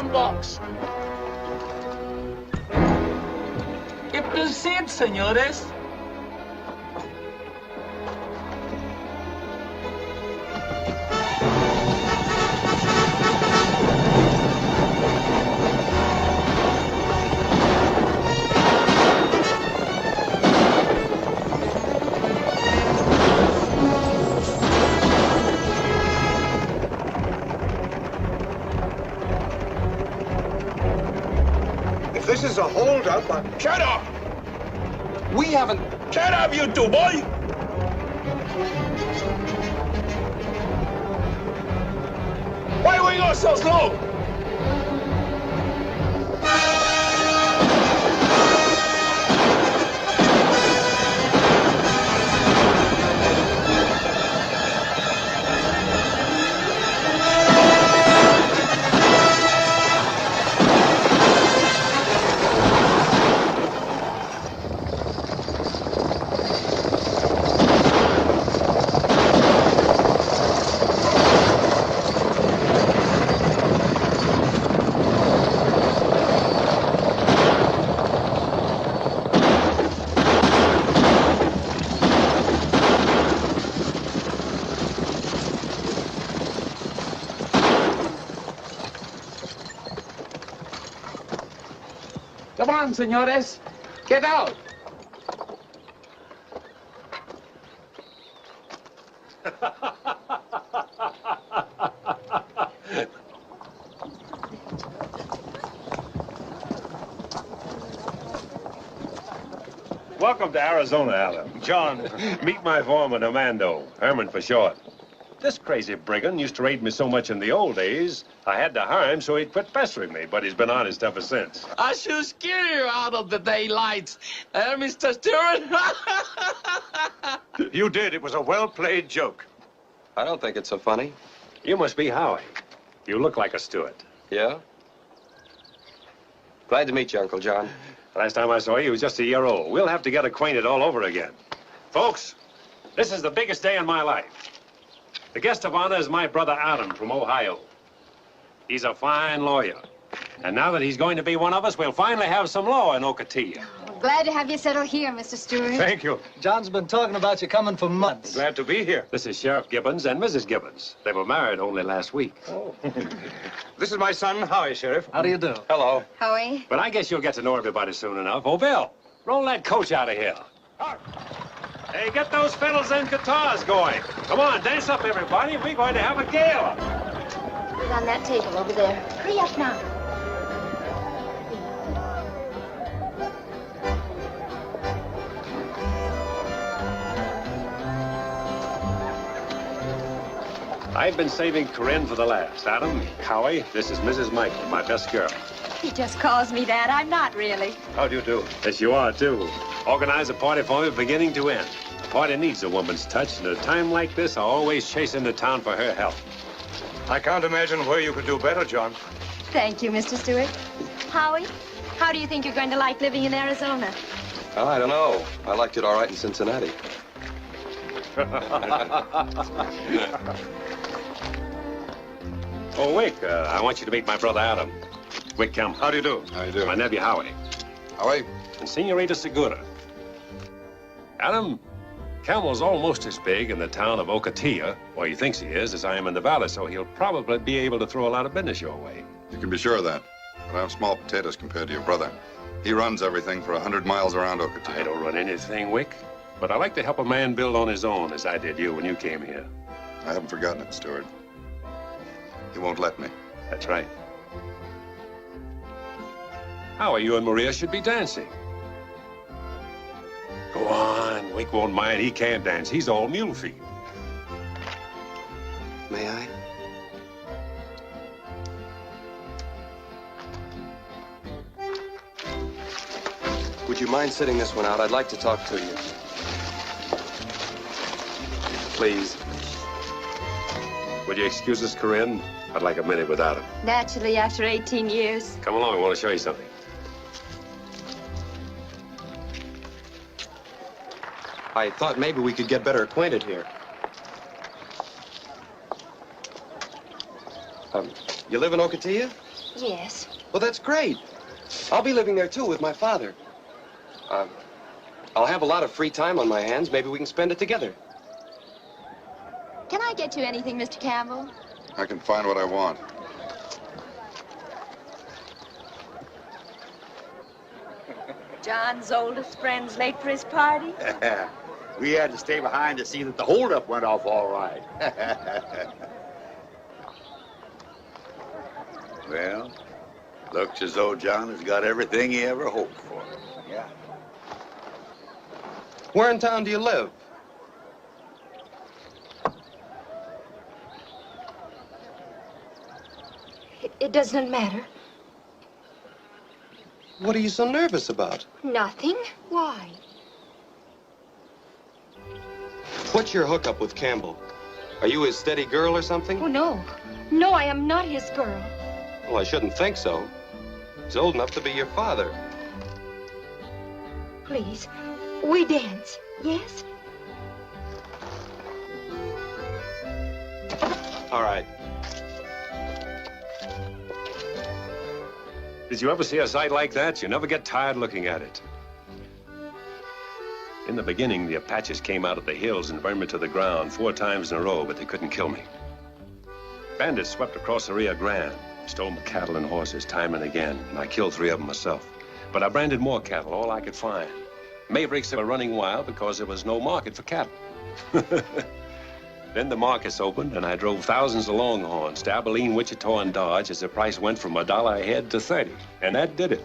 telephone box. Y proceed, señores. This is a holdup. Shut up! We haven't... Shut up, you two, boy! Why were you so slow? Come on, señores. Get out. Welcome to Arizona, Adam. John, meet my foreman, Armando. Herman for short. This crazy brigand used to raid me so much in the old days, I had to hire him so he'd quit pestering me, but he's been honest ever since. I should scare you out of the daylight, Mr. Stewart. You did. It was a well-played joke. I don't think it's so funny. You must be Howie. You look like a Stewart. Yeah? Glad to meet you, Uncle John. Last time I saw you, he was just a year old. We'll have to get acquainted all over again. Folks, this is the biggest day in my life. The guest of honor is my brother Adam from Ohio. He's a fine lawyer. And now that he's going to be one of us, we'll finally have some law in Ocotillo. Glad to have you settle here, Mr. Stewart. Thank you. John's been talking about you coming for months. Glad to be here. This is Sheriff Gibbons and Mrs. Gibbons. They were married only last week. Oh. This is my son, Howie, Sheriff. How do you do? Hello. Howie. But I guess you'll get to know everybody soon enough. Oh, Bill, roll that coach out of here. Hey, get those fiddles and guitars going. Come on, dance up, everybody. We're going to have a gala. Put it on that table over there. Hurry up now. I've been saving Corinne for the last. Adam, Howie, this is Mrs. Michael, my best girl. He just calls me that. I'm not really. How do you do? Yes, you are, too. Organize a party for me beginning to end. The party needs a woman's touch, and at a time like this, I always chase into town for her help. I can't imagine where you could do better, John. Thank you, Mr. Stewart. Howie, how do you think you're going to like living in Arizona? Oh, I don't know. I liked it all right in Cincinnati. Oh, Wick, I want you to meet my brother Adam. Wick Campbell. How do you do? How you doing? My nephew Howie. Howie? And Senorita Segura. Adam, Campbell's almost as big in the town of Ocotillo, or he thinks he is, as I am in the valley, so he'll probably be able to throw a lot of business your way. You can be sure of that. But I'm small potatoes compared to your brother. He runs everything for 100 miles around Ocotillo. I don't run anything, Wick, but I like to help a man build on his own, as I did you when you came here. I haven't forgotten it, Stewart. He won't let me. That's right. Howie, you and Maria should be dancing. Go on. Wick won't mind. He can't dance. He's all mule feet. May I? Would you mind sitting this one out? I'd like to talk to you. Please. Would you excuse us, Corinne? I'd like a minute without him. Naturally, after 18 years. Come along. I want to show you something. I thought maybe we could get better acquainted here. You live in Ocotillo? Yes. Well, that's great. I'll be living there, too, with my father. I'll have a lot of free time on my hands. Maybe we can spend it together. Can I get you anything, Mr. Campbell? I can find what I want. John's oldest friend's late for his party? We had to stay behind to see that the holdup went off all right. Well, looks as though John has got everything he ever hoped for. Yeah. Where in town do you live? It doesn't matter. What are you so nervous about? Nothing. Why? What's your hookup with Campbell? Are you his steady girl or something? Oh, no. No, I am not his girl. Well, I shouldn't think so. He's old enough to be your father. Please, we dance, yes? All right. Did you ever see a sight like that? You never get tired looking at it. In the beginning, the Apaches came out of the hills and burned me to the ground 4 times in a row, but they couldn't kill me. Bandits swept across the Rio Grande, stole my cattle and horses time and again, and I killed 3 of them myself. But I branded more cattle, all I could find. Mavericks were running wild because there was no market for cattle. Then the markets opened, and I drove thousands of Longhorns to Abilene, Wichita, and Dodge as the price went from $1 a head to 30, and that did it.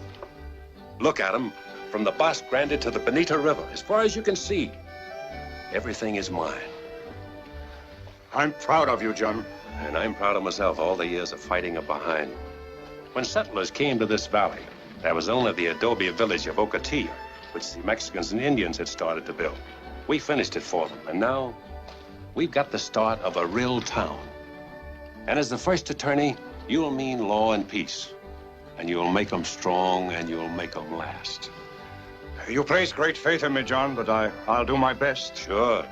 Look at them, from the Bosque Grande to the Bonita River, as far as you can see. Everything is mine. I'm proud of you, John. And I'm proud of myself, all the years of fighting up behind. When settlers came to this valley, there was only the adobe village of Ocotillo, which the Mexicans and Indians had started to build. We finished it for them, and now we've got the start of a real town. And as the first attorney, you'll mean law and peace. And you'll make them strong, and you'll make them last. You place great faith in me, John, but I'll do my best. Sure.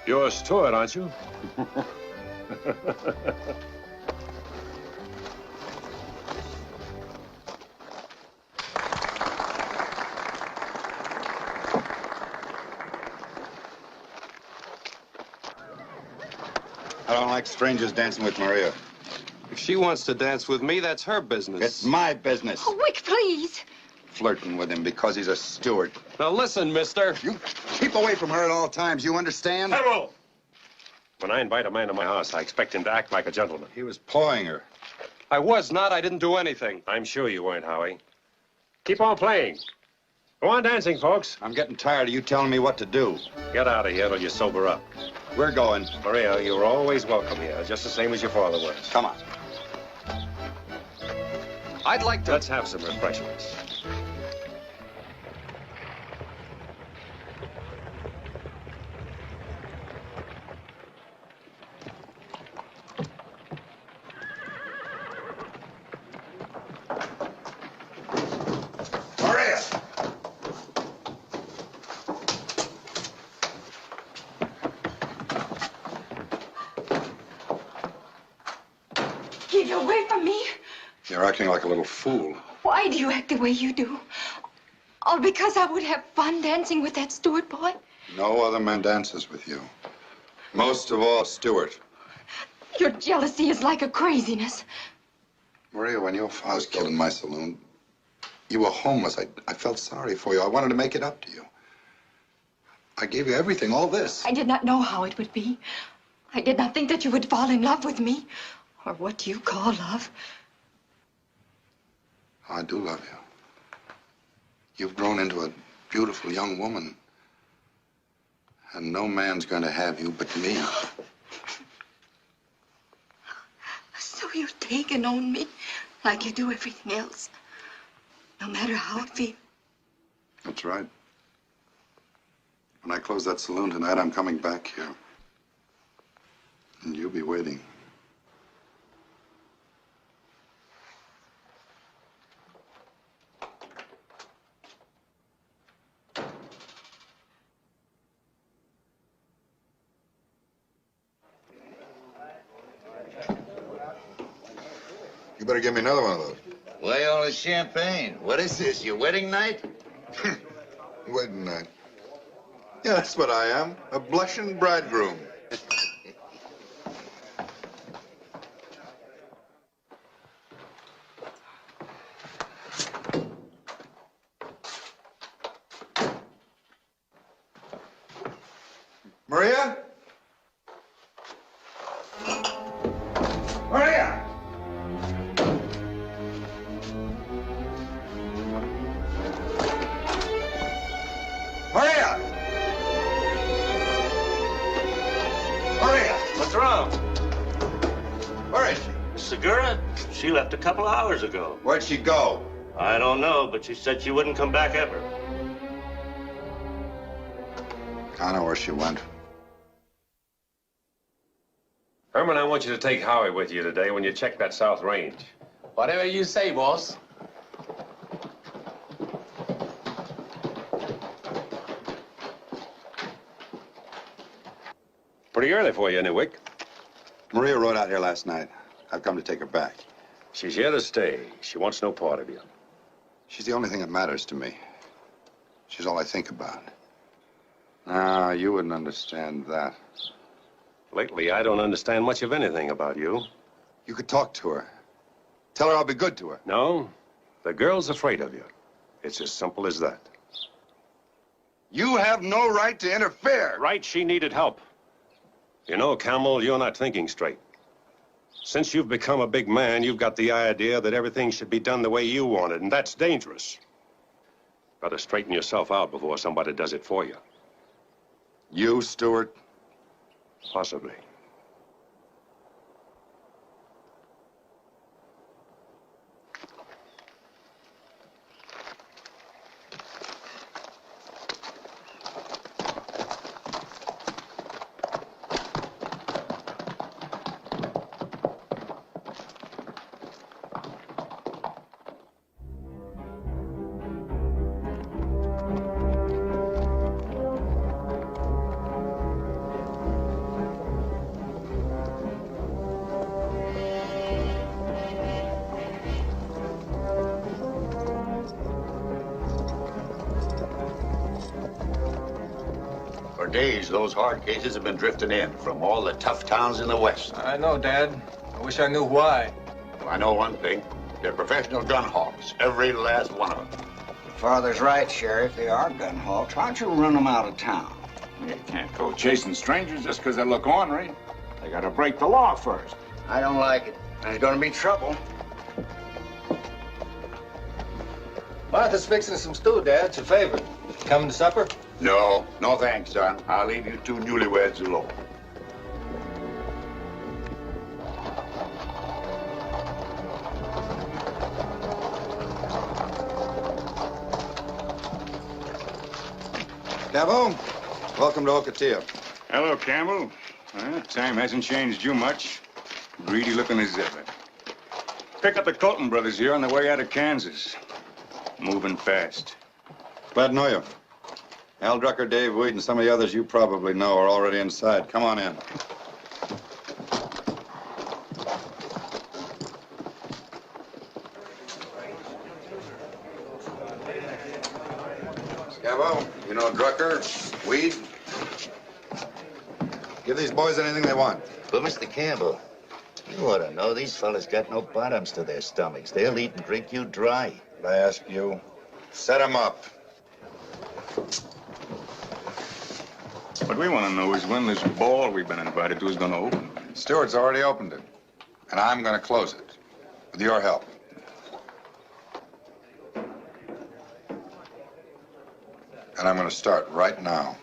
You're a steward, aren't you? I don't like strangers dancing with Maria. If she wants to dance with me, that's her business. It's my business. Oh, Wick, please. Flirting with him because he's a steward. Now listen, mister. You keep away from her at all times, you understand? Hello! When I invite a man to my house, I expect him to act like a gentleman. He was pawing her. I was not. I didn't do anything. I'm sure you weren't, Howie. Keep on playing. Go on dancing, folks. I'm getting tired of you telling me what to do. Get out of here till you sober up. We're going. Maria, you were always welcome here, just the same as your father was. Come on. I'd like to... Let's have some refreshments. Maria! Get away from me. You're acting like a little fool. Why do you act the way you do? All because I would have fun dancing with that Stewart boy? No other man dances with you. Most of all, Stewart. Your jealousy is like a craziness. Maria, when your father was killed in my saloon, you were homeless. I felt sorry for you. I wanted to make it up to you. I gave you everything, all this. I did not know how it would be. I did not think that you would fall in love with me, or what you call love. I do love you. You've grown into a beautiful young woman. And no man's going to have you but me. So you take and own me like you do everything else, no matter how it feels. That's right. When I close that saloon tonight, I'm coming back here. And you'll be waiting. You better give me another one of those. Why all the champagne? What is this, your wedding night? Wedding night. Yeah, that's what I am. A blushing bridegroom. Maria? Maria! Maria! Maria! What's wrong? Where is she? Segura? She left a couple hours ago. Where'd she go? I don't know, but she said she wouldn't come back ever. I know where she went. Herman, I want you to take Howie with you today when you check that South Range. Whatever you say, boss. Pretty early for you, Newick. Maria rode out here last night. I've come to take her back. She's here to stay. She wants no part of you. She's the only thing that matters to me. She's all I think about. Ah, you wouldn't understand that. Lately, I don't understand much of anything about you. You could talk to her. Tell her I'll be good to her. No, the girl's afraid of you. It's as simple as that. You have no right to interfere. Right, she needed help. You know, Campbell, you're not thinking straight. Since you've become a big man, you've got the idea that everything should be done the way you want it, and that's dangerous. Better straighten yourself out before somebody does it for you. You, Stewart? Possibly. For days, those hard cases have been drifting in from all the tough towns in the West. I know, Dad. I wish I knew why. Well, I know one thing. They're professional gun hawks, every last one of them. Father's right, Sheriff. They are gun hawks. Why don't you run them out of town? You can't go chasing strangers just because they look ornery. They gotta break the law first. I don't like it. There's gonna be trouble. Martha's fixing some stew, Dad. It's a favor. Coming to supper? No, no thanks, son. I'll leave you two newlyweds alone. Cabo, welcome to Ocotillo. Hello, Campbell. Time hasn't changed you much. Greedy looking as ever. Pick up the Colton brothers here on the way out of Kansas. Moving fast. Glad to know you. Al Drucker, Dave Weed, and some of the others you probably know are already inside. Come on in. Scavo, you know Drucker, Weed? Give these boys anything they want. But, Mr. Campbell, you ought to know these fellas got no bottoms to their stomachs. They'll eat and drink you dry. I ask you, set them up. What we want to know is when this ball we've been invited to is going to open. Stewart's already opened it, and I'm going to close it, with your help. And I'm going to start right now.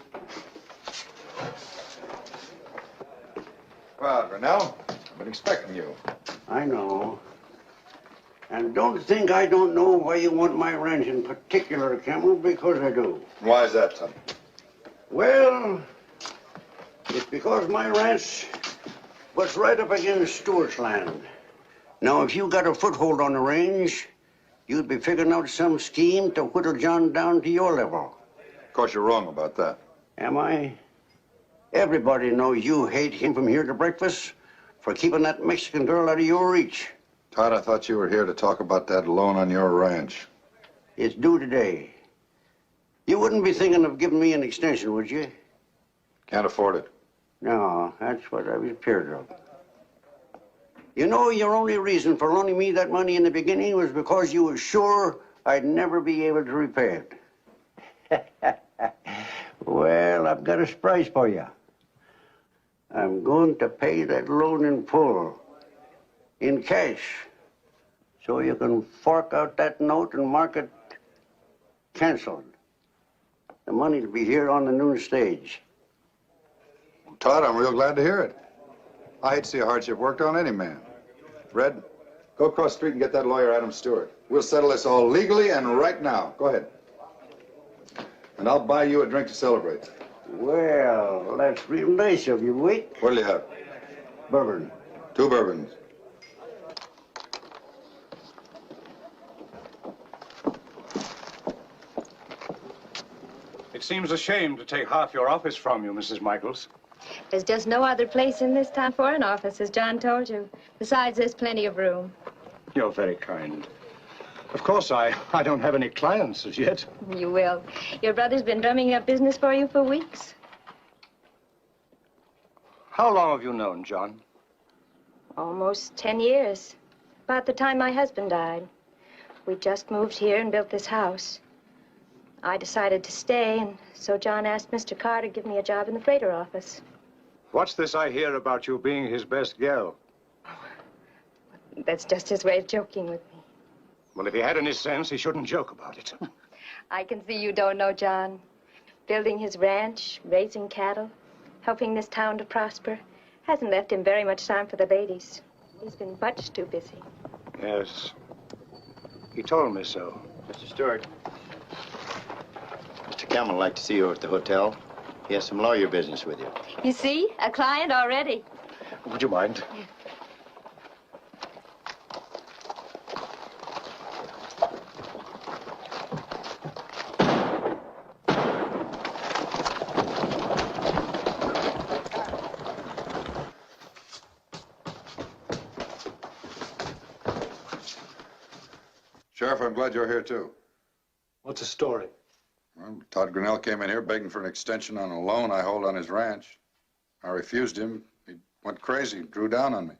Well, Grinnell, I've been expecting you. I know. And don't think I don't know why you want my ranch in particular, Campbell, because I do. Why is that, Tom? Well, it's because my ranch was right up against Stewart's land. Now, if you got a foothold on the range, you'd be figuring out some scheme to whittle John down to your level. Of course, you're wrong about that. Am I? Everybody knows you hate him from here to breakfast for keeping that Mexican girl out of your reach. Todd, I thought you were here to talk about that loan on your ranch. It's due today. You wouldn't be thinking of giving me an extension, would you? Can't afford it. No, that's what I was feared of. You know, your only reason for loaning me that money in the beginning was because you were sure I'd never be able to repay it. Well, I've got a surprise for you. I'm going to pay that loan in full, in cash, so you can fork out that note and mark it canceled. The money will be here on the noon stage. Todd, I'm real glad to hear it. I hate to see a hardship worked on any man. Red, go across the street and get that lawyer, Adam Stewart. We'll settle this all legally and right now. Go ahead. And I'll buy you a drink to celebrate. Well, that's real nice of you. Wait. What'll you have? Bourbon. 2 bourbons. It seems a shame to take half your office from you, Mrs. Michaels. There's just no other place in this town for an office, as John told you. Besides, there's plenty of room. You're very kind. Of course, I don't have any clients as yet. You will. Your brother's been drumming up business for you for weeks. How long have you known John? Almost 10 years. About the time my husband died. We just moved here and built this house. I decided to stay, and so John asked Mr. Carr to give me a job in the freighter office. What's this I hear about you being his best gal? That's just his way of joking with me. Well, if he had any sense, he shouldn't joke about it. I can see you don't know John. Building his ranch, raising cattle, helping this town to prosper, hasn't left him very much time for the ladies. He's been much too busy. Yes. He told me so. Mr. Stewart. Mr. Campbell would like to see you at the hotel. He has some lawyer business with you. You see? A client already. Would you mind? Sheriff, I'm glad you're here, too. What's the story? Well, Todd Grinnell came in here begging for an extension on a loan I hold on his ranch. I refused him. He went crazy, drew down on me.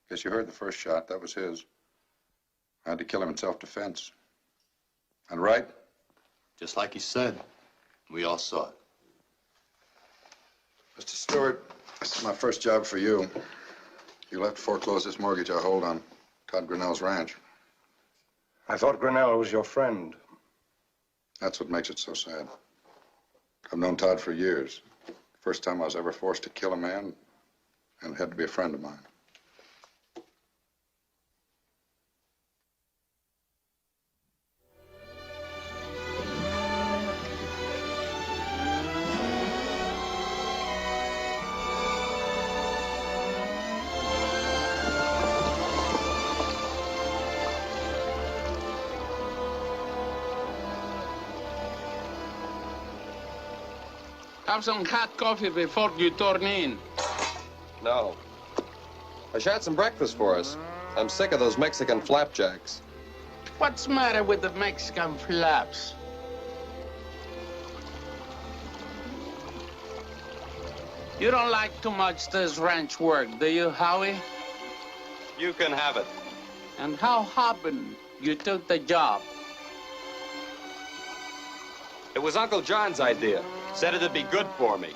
Guess you heard the first shot. That was his. I had to kill him in self-defense. And right? Just like he said. We all saw it. Mr. Stewart, this is my first job for you. You'll have to foreclose this mortgage I hold on Todd Grinnell's ranch. I thought Grinnell was your friend. That's what makes it so sad. I've known Todd for years. First time I was ever forced to kill a man, and it had to be a friend of mine. Have some hot coffee before you turn in. No. I shot some breakfast for us. I'm sick of those Mexican flapjacks. What's the matter with the Mexican flaps? You don't like too much this ranch work, do you, Howie? You can have it. And how happened you took the job? It was Uncle John's idea. Said it'd be good for me.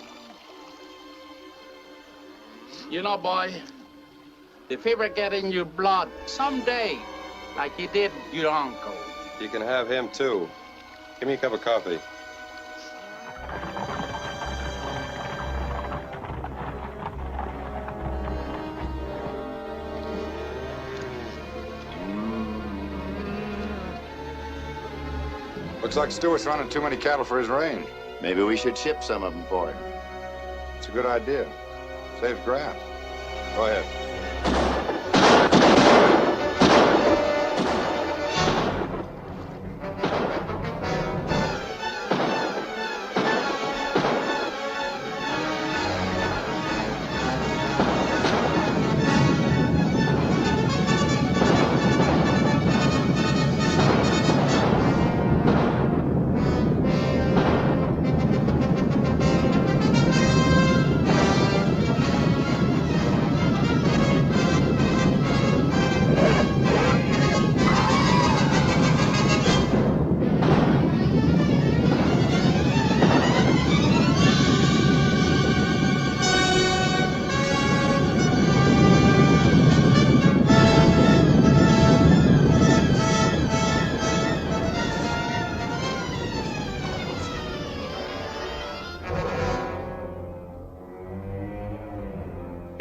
You know, boy, the fever get in your blood someday, like he did your uncle. You can have him, too. Give me a cup of coffee. Looks like Stewart's running too many cattle for his range. Maybe we should ship some of them for him. It's a good idea. Saves grass. Go ahead.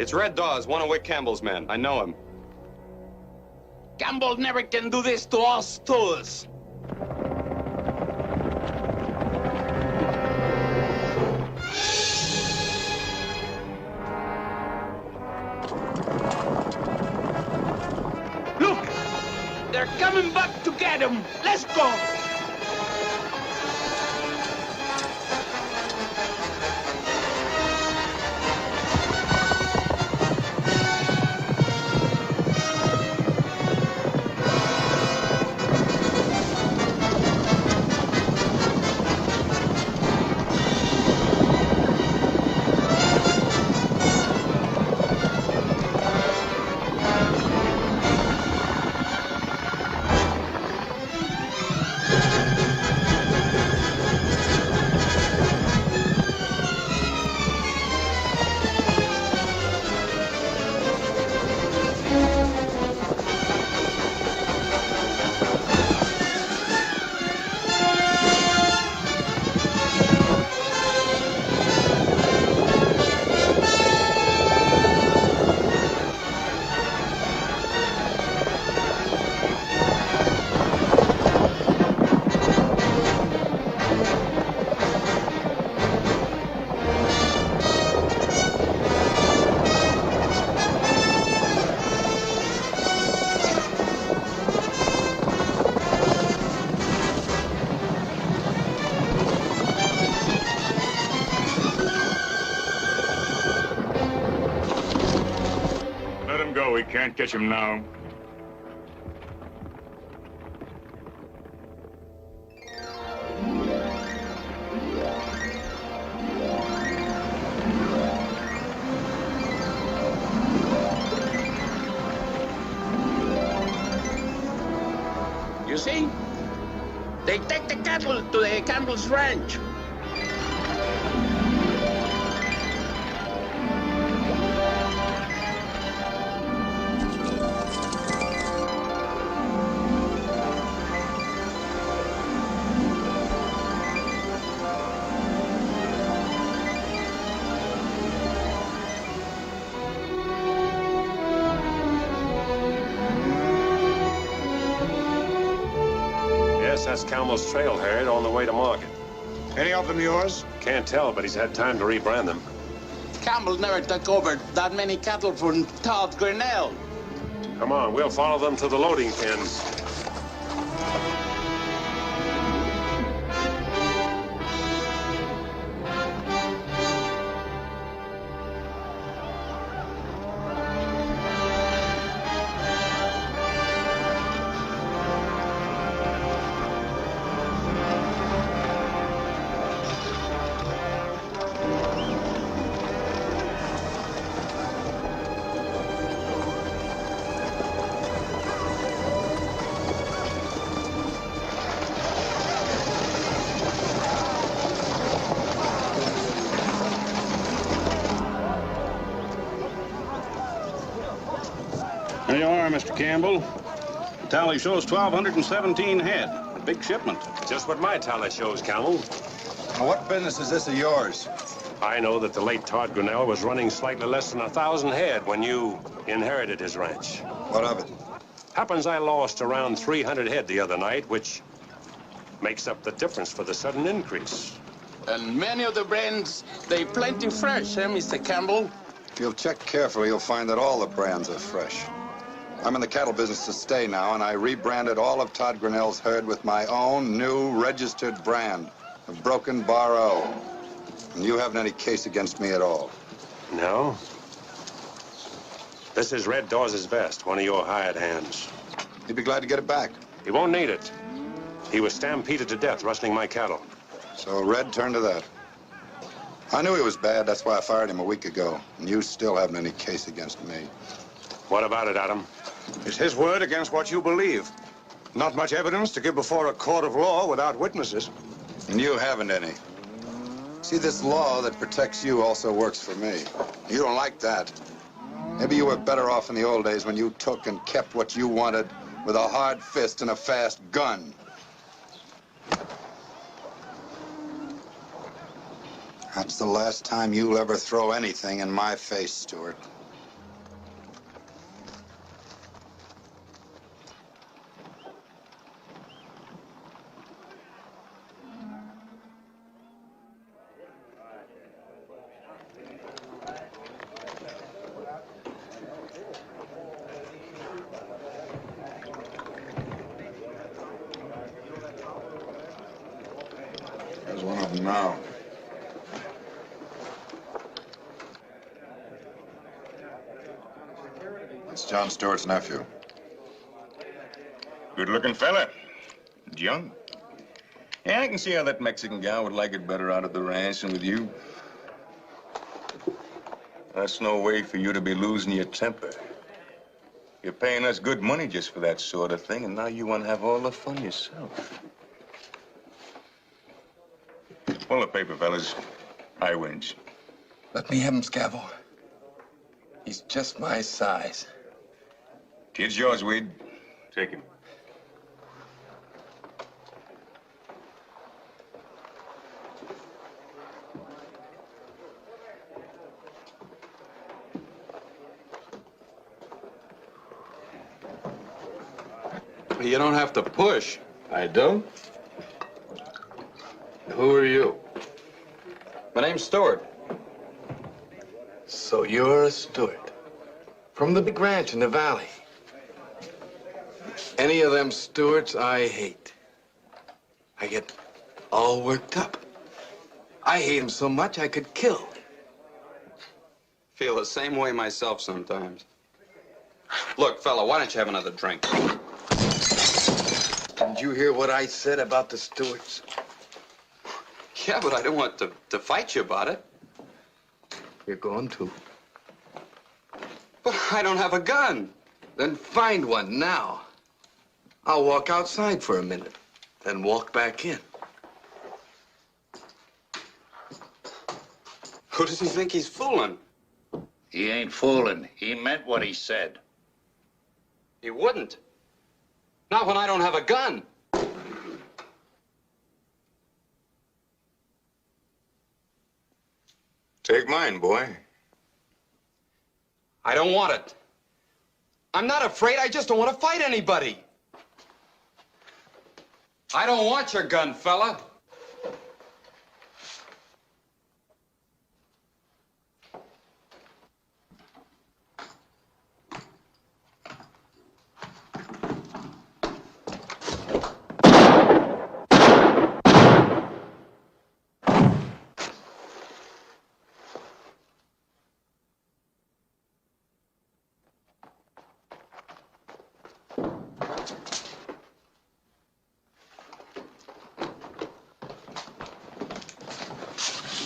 It's Red Dawes, one of Wick Campbell's men. I know him. Campbell never can do this to us tools. Look! They're coming back to get him. Let's go! We can't catch him now. You see? They take the cattle to the Campbell's ranch. That's Campbell's trailhead on the way to market. Any of them yours? Can't tell, but he's had time to rebrand them. Campbell never took over that many cattle from Todd Grinnell. Come on, we'll follow them to the loading pens. There you are, Mr. Campbell. The tally shows 1,217 head. A big shipment. Just what my tally shows, Campbell. Now, what business is this of yours? I know that the late Todd Grinnell was running slightly less than 1,000 head when you inherited his ranch. What of it? Happens I lost around 300 head the other night, which makes up the difference for the sudden increase. And many of the brands, they plenty fresh, Mr. Campbell? If you'll check carefully, you'll find that all the brands are fresh. I'm in the cattle business to stay now, and I rebranded all of Todd Grinnell's herd with my own new registered brand of Broken Bar O. And you haven't any case against me at all. No? This is Red Dawes' best, one of your hired hands. He'd be glad to get it back. He won't need it. He was stampeded to death rustling my cattle. So Red turned to that. I knew he was bad, that's why I fired him a week ago. And you still haven't any case against me. What about it, Adam? It's his word against what you believe. Not much evidence to give before a court of law without witnesses. And you haven't any. See, this law that protects you also works for me. You don't like that. Maybe you were better off in the old days when you took and kept what you wanted with a hard fist and a fast gun. That's the last time you'll ever throw anything in my face, Stuart. There's one of them now. It's John Stewart's nephew. Good-looking fella. Young. Yeah, I can see how that Mexican gal would like it better out at the ranch than with you. That's no way for you to be losing your temper. You're paying us good money just for that sort of thing, and now you want to have all the fun yourself. Pull the paper, fellas. High winds. Let me have him, Scavo. He's just my size. Kid's yours, Wade. Take him. You don't have to push. I don't? Who are you? My name's Stewart. So you're a Stewart. From the big ranch in the valley. Any of them Stewarts I hate. I get all worked up. I hate them so much I could kill. Feel the same way myself sometimes. Look, fella, why don't you have another drink? Didn't you hear what I said about the Stewarts? Yeah, but I don't want to fight you about it. You're going to. But I don't have a gun. Then find one now. I'll walk outside for a minute, then walk back in. Who does he think he's fooling? He ain't fooling. He meant what he said. He wouldn't. Not when I don't have a gun. Take mine, boy. I don't want it. I'm not afraid. I just don't want to fight anybody. I don't want your gun, fella.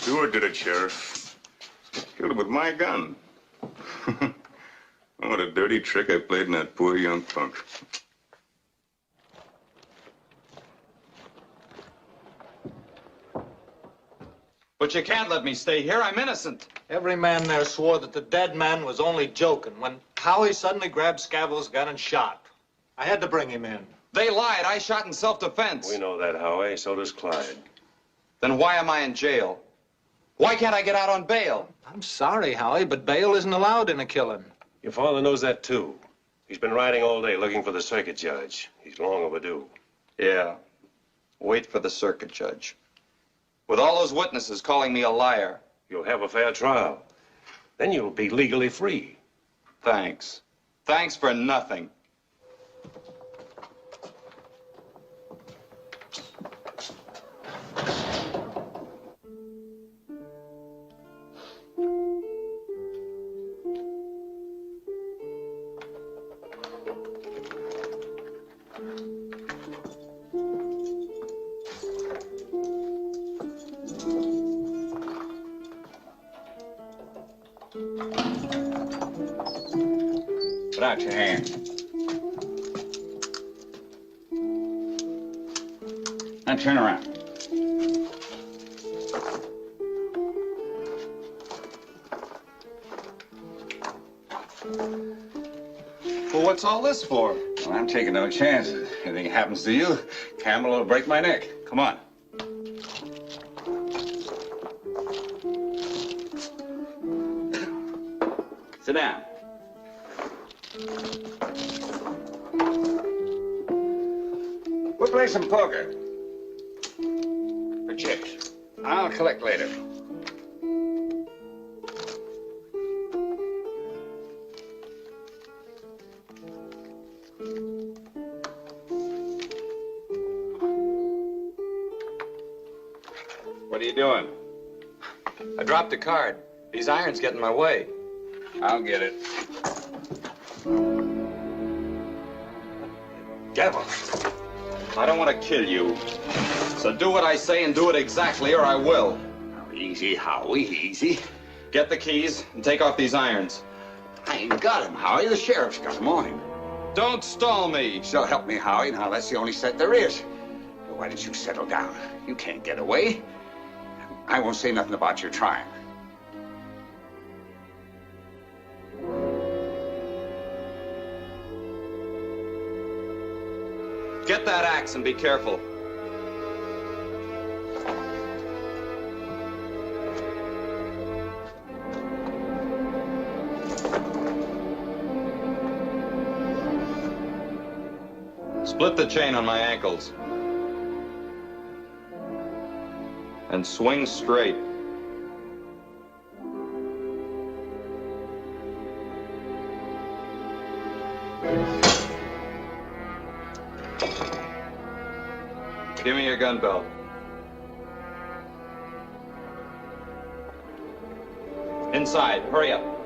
Stewart did it, Sheriff. Killed him with my gun. What a dirty trick I played in that poor young punk. But you can't let me stay here. I'm innocent. Every man there swore that the dead man was only joking when Howie suddenly grabbed Scavo's gun and shot. I had to bring him in. They lied. I shot in self-defense. We know that, Howie. So does Clyde. Then why am I in jail? Why can't I get out on bail? I'm sorry, Howie, but bail isn't allowed in a killing. Your father knows that, too. He's been riding all day looking for the circuit judge. He's long overdue. Yeah. Wait for the circuit judge. With all those witnesses calling me a liar. You'll have a fair trial. Then you'll be legally free. Thanks. Thanks for nothing. Put out your hand. Now turn around. Well, what's all this for? Well, I'm taking no chances. Anything happens to you, Campbell will break my neck. Come on. Sit down. We'll play some poker. For chips. I'll collect later. What are you doing? I dropped a card. These irons get in my way. I'll get it. Gavel, I don't want to kill you. So do what I say and do it exactly, or I will. Easy, Howie, easy. Get the keys and take off these irons. I ain't got him, Howie. The sheriff's got him on him. Don't stall me. So help me, Howie. Now, that's the only set there is. Why don't you settle down? You can't get away. I won't say nothing about your trying. Get that axe and be careful. Split the chain on my ankles. And swing straight. Give me your gun belt. Inside, hurry up.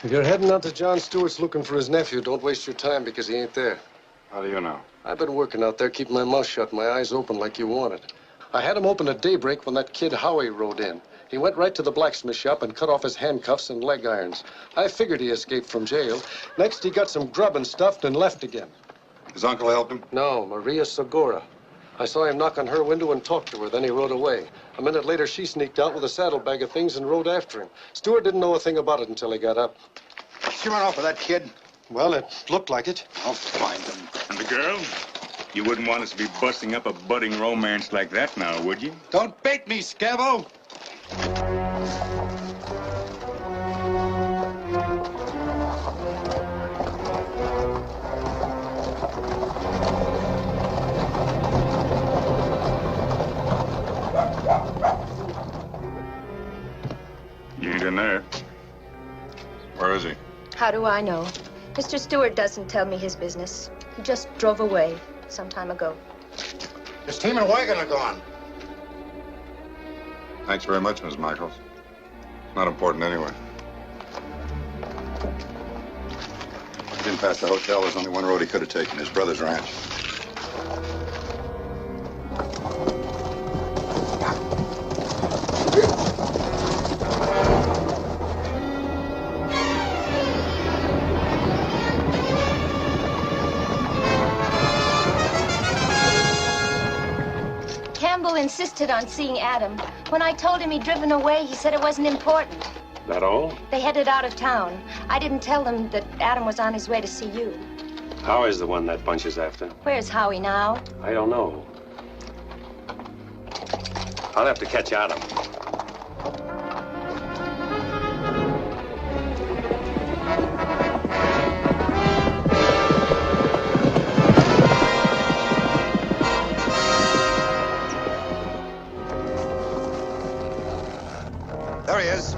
If you're heading out to John Stewart's looking for his nephew, don't waste your time because he ain't there. How do you know? I've been working out there, keeping my mouth shut, my eyes open like you wanted. I had him open at daybreak when that kid Howie rode in. He went right to the blacksmith shop and cut off his handcuffs and leg irons. I figured he escaped from jail. Next, he got some grub and stuffed and left again. His uncle helped him? No, Maria Segura. I saw him knock on her window and talk to her, then he rode away. A minute later, she sneaked out with a saddlebag of things and rode after him. Stewart didn't know a thing about it until he got up. You run off with that kid? Well, it looked like it. I'll find him. And the girl? You wouldn't want us to be busting up a budding romance like that now, would you? Don't bait me, Scavo! You ain't in there. Where is he? How do I know? Mr. Stewart doesn't tell me his business. He just drove away some time ago. His team and wagon are gone. Thanks very much, Miss Michaels. Not important anyway. He didn't pass the hotel. There's only one road he could have taken, his brother's ranch. Campbell insisted on seeing Adam. When I told him he'd driven away, he said it wasn't important. That all? They headed out of town. I didn't tell them that Adam was on his way to see you. Howie's the one that bunch is after. Where's Howie now? I don't know. I'll have to catch Adam. There he is.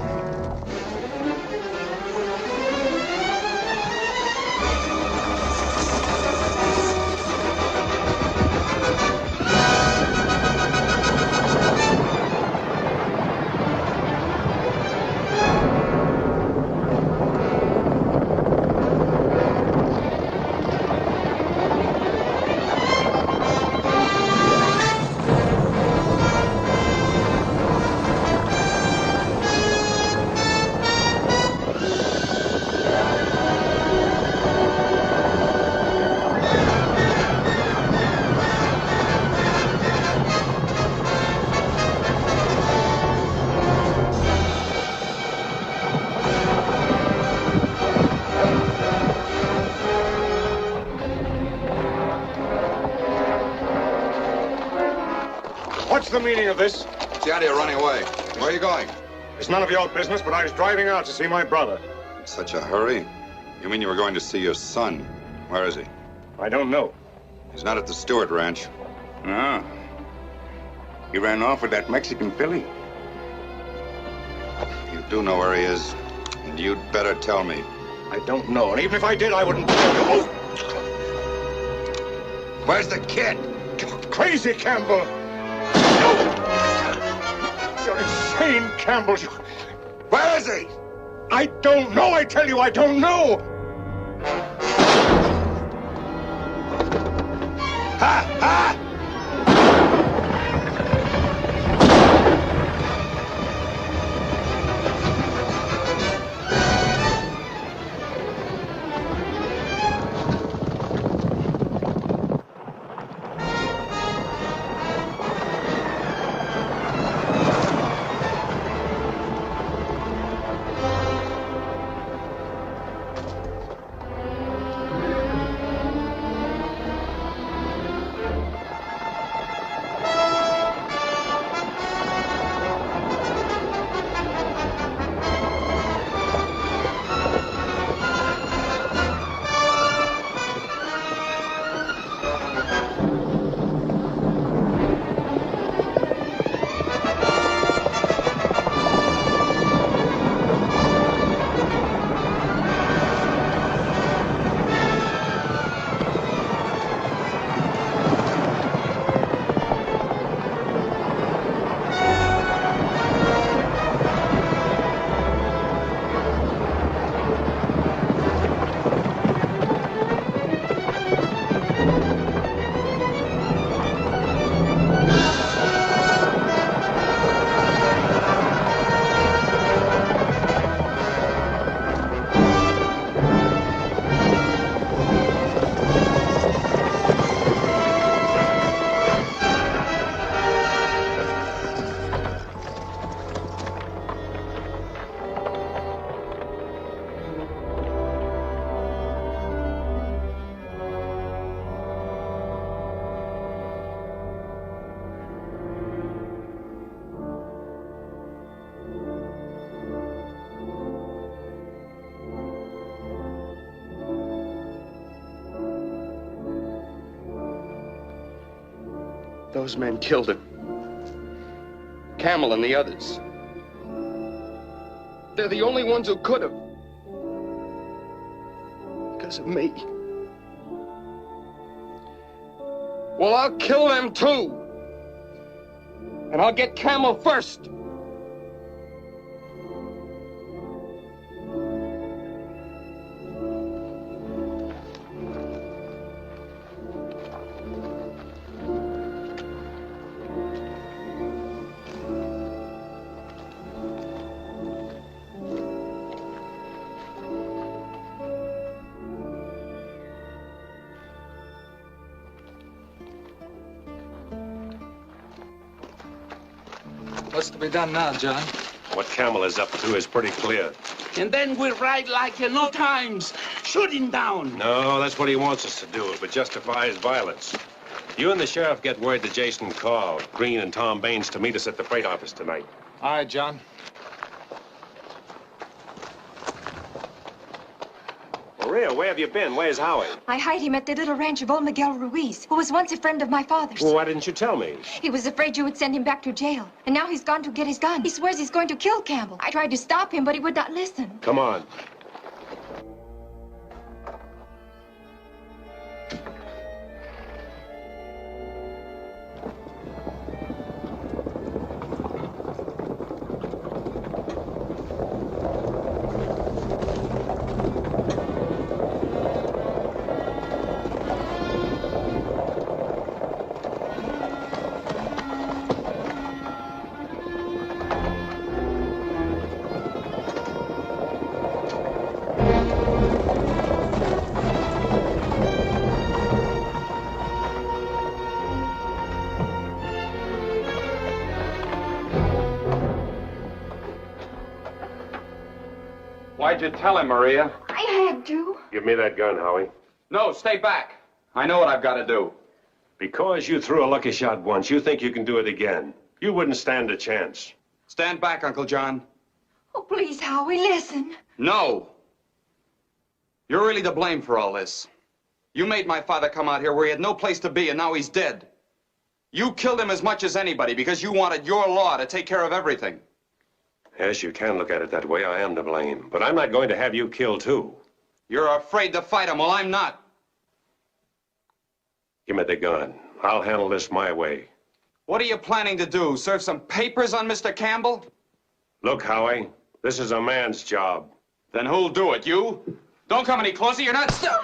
the meaning of this? What's the idea of running away? Where are you going? It's none of your business, but I was driving out to see my brother. In such a hurry? You mean you were going to see your son? Where is he? I don't know. He's not at the Stewart Ranch. No. He ran off with that Mexican filly. You do know where he is, and you'd better tell me. I don't know, and even if I did, I wouldn't tell you. Where's the kid? Crazy, Campbell! You're insane, Campbell. Where is he? I don't know, I tell you, I don't know! Ha! Ha! Those men killed him. Camel and the others. They're the only ones who could have. Because of me. Well, I'll kill them too. And I'll get Camel first. What's to be done now, John? What Camel is up to is pretty clear. And then we ride like in old times, shooting down. No, that's what he wants us to do. It would justify his violence. You and the sheriff get word to Jason Call, Green and Tom Baines to meet us at the freight office tonight. All right, John. Maria, where have you been? Where's Howie? I hide him at the little ranch of old Miguel Ruiz, who was once a friend of my father's. Well, why didn't you tell me? He was afraid you would send him back to jail. And now he's gone to get his gun. He swears he's going to kill Campbell. I tried to stop him, but he would not listen. Come on. Why'd you tell him, Maria? I had to. Give me that gun, Howie. No, stay back. I know what I've got to do. Because you threw a lucky shot once, you think you can do it again. You wouldn't stand a chance. Stand back, Uncle John. Oh, please, Howie, listen. No. You're really to blame for all this. You made my father come out here where he had no place to be, and now he's dead. You killed him as much as anybody because you wanted your law to take care of everything. Yes, you can look at it that way. I am to blame. But I'm not going to have you killed, too. You're afraid to fight him. Well, I'm not. Give me the gun. I'll handle this my way. What are you planning to do? Serve some papers on Mr. Campbell? Look, Howie, this is a man's job. Then who'll do it? You? Don't come any closer. You're not still.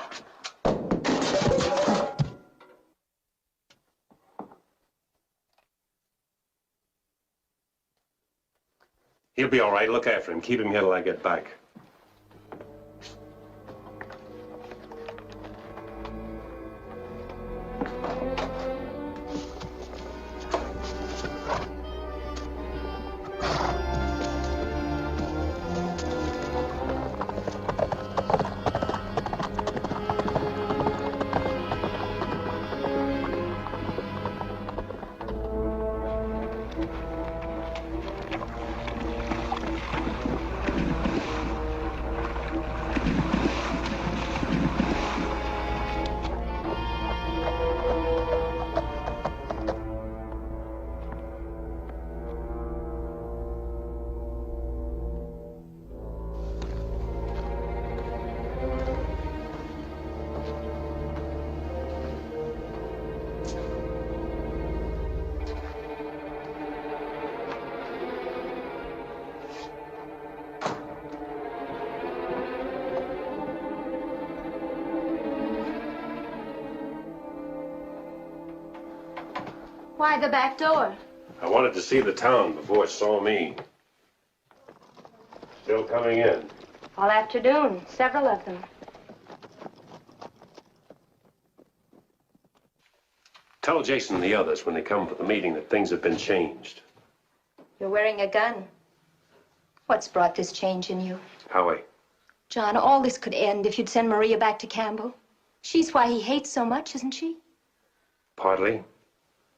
He'll be all right. Look after him. Keep him here till I get back. Why the back door? I wanted to see the town before it saw me. Still coming in. All afternoon, several of them. Tell Jason and the others when they come for the meeting that things have been changed. You're wearing a gun. What's brought this change in you? Howie. John, all this could end if you'd send Maria back to Campbell. She's why he hates so much, isn't she? Partly.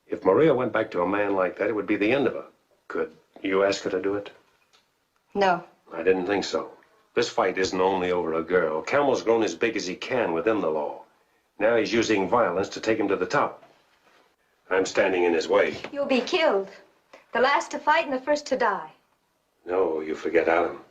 If Maria went back to a man like that, it would be the end of her. Could you ask her to do it? No. I didn't think so. This fight isn't only over a girl. Campbell's grown as big as he can within the law. Now he's using violence to take him to the top. I'm standing in his way. You'll be killed. The last to fight and the first to die. No, you forget Adam.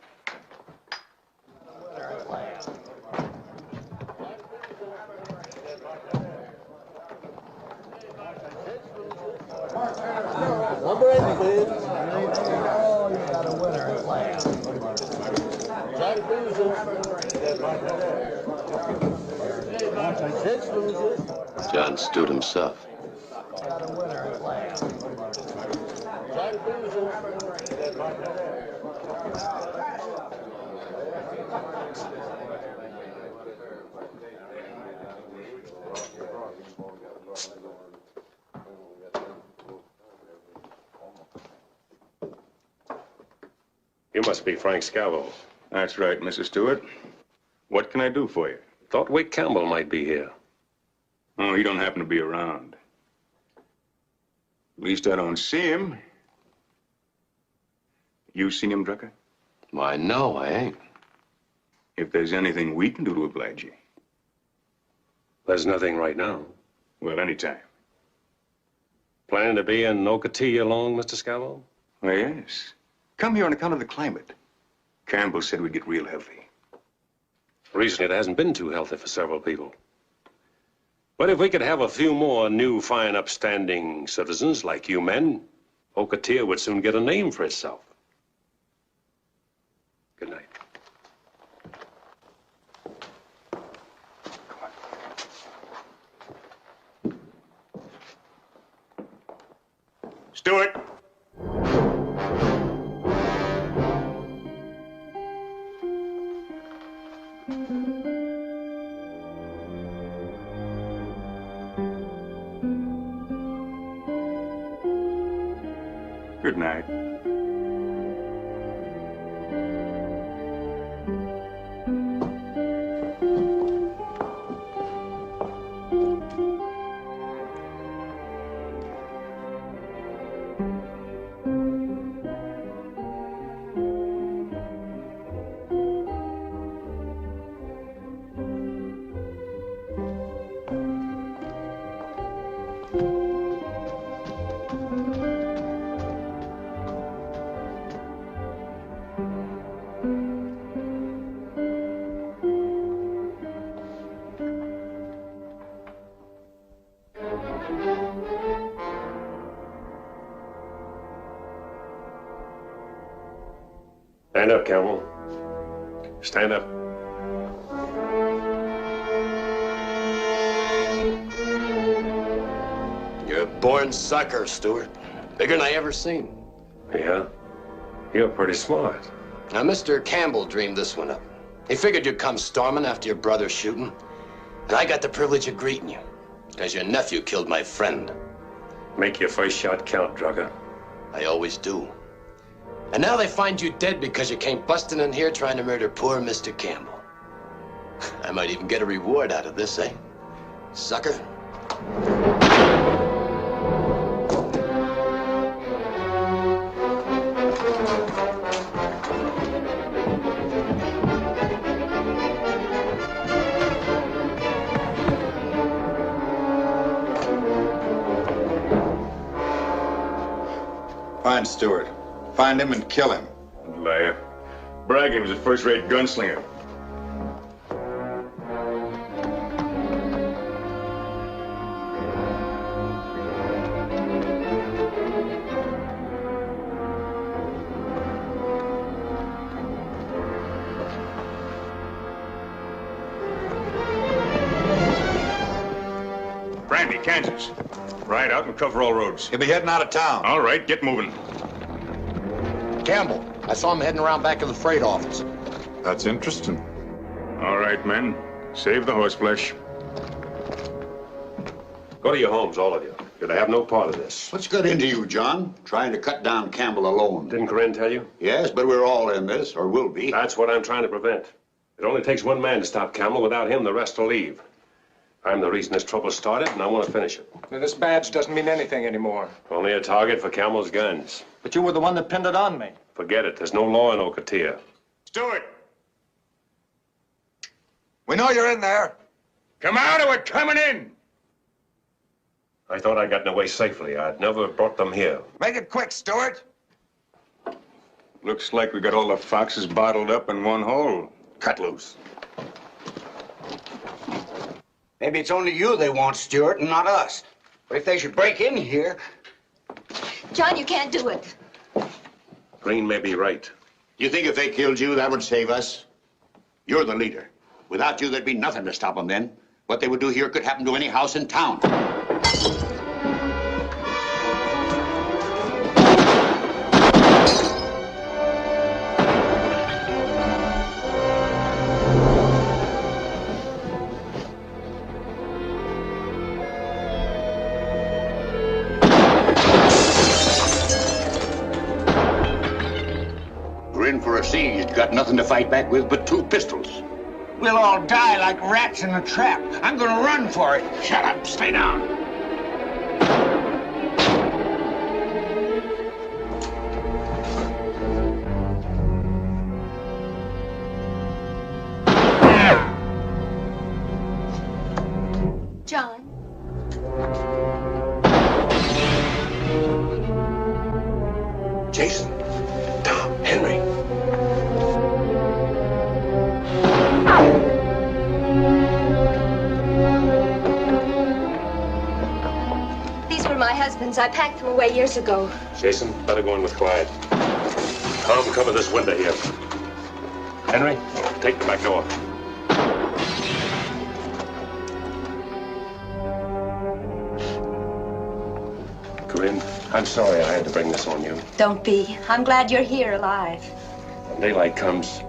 Number 8, please. Oh, you got a winner at last. Jack loses. 6 loses. John Stewart himself. Got a winner at last. Jack loses. You must be Frank Scavo. That's right, Mrs. Stewart. What can I do for you? Thought Wick Campbell might be here. Oh, he don't happen to be around. At least I don't see him. You seen him, Drucker? Why, no, I ain't. If there's anything we can do to oblige you. There's nothing right now. Well, anytime. Planning to be in Ocotillo long, Mr. Scavo? Well, yes. Come here on account of the climate. Campbell said we'd get real healthy. Recently, it hasn't been too healthy for several people. But if we could have a few more new, fine, upstanding citizens like you men, Ocotillo would soon get a name for itself. Good night. Stewart! Good night. Stand up, Campbell. Stand up. You're a born sucker, Stewart. Bigger than I ever seen. Yeah? You're pretty smart. Now, Mr. Campbell dreamed this one up. He figured you'd come storming after your brother's shooting. And I got the privilege of greeting you, because your nephew killed my friend. Make your first shot count, Drugger. I always do. And now they find you dead because you came busting in here trying to murder poor Mr. Campbell. I might even get a reward out of this, eh? Sucker. Find Stewart. Find him and kill him. Liar. Bragging was a first-rate gunslinger. Brandy, Kansas. Ride out and cover all roads. He'll be heading out of town. All right, get moving. Campbell, I saw him heading around back of the freight office. That's interesting. All right, men. Save the horseflesh. Go to your homes, all of you. You're to have no part of this. What's got into you, John? Trying to cut down Campbell alone. Didn't Corinne tell you? Yes, but we're all in this, or will be. That's what I'm trying to prevent. It only takes one man to stop Campbell. Without him, the rest will leave. I'm the reason this trouble started, and I want to finish it. Now, this badge doesn't mean anything anymore. Only a target for Campbell's guns. But you were the one that pinned it on me. Forget it. There's no law in Ocotillo. Stewart! We know you're in there. Come out or we're coming in! I thought I'd gotten away safely. I'd never brought them here. Make it quick, Stewart. Looks like we got all the foxes bottled up in one hole. Cut loose. Maybe it's only you they want, Stewart, and not us. But if they should break in here... John, you can't do it. Green may be right. You think if they killed you, that would save us? You're the leader. Without you, there'd be nothing to stop them then. What they would do here could happen to any house in town. We're in for a siege. Got nothing to fight back with but 2 pistols. We'll all die like rats in a trap. I'm gonna run for it. Shut up. Stay down. John. Jason. Tom. Henry. These were my husband's. I packed them away years ago. Jason, better go in with Clyde. Tom, cover this window here. Henry, take the back door. Corinne, I'm sorry I had to bring this on you. Don't be. I'm glad you're here alive. When daylight comes,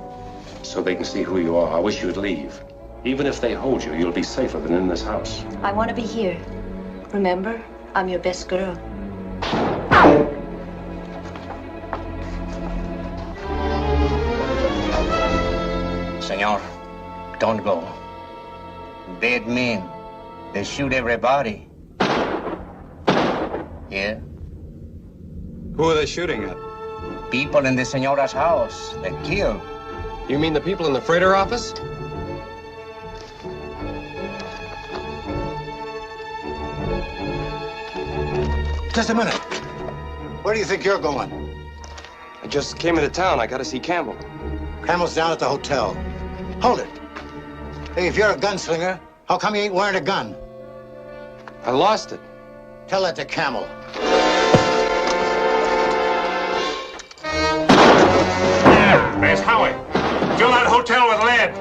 so they can see who you are, I wish you'd leave. Even if they hold you, you'll be safer than in this house. I want to be here. Remember, I'm your best girl. Senor, don't go. Dead men. They shoot everybody. Here? Who are they shooting at? People in the Senora's house. They killed. You mean the people in the freighter office? Just a minute. Where do you think you're going? I just came into town. I gotta see Campbell. Campbell's down at the hotel. Hold it. Hey, if you're a gunslinger, how come you ain't wearing a gun? I lost it. Tell that to Campbell. Yeah. Where's Howie? Fill that hotel with lead.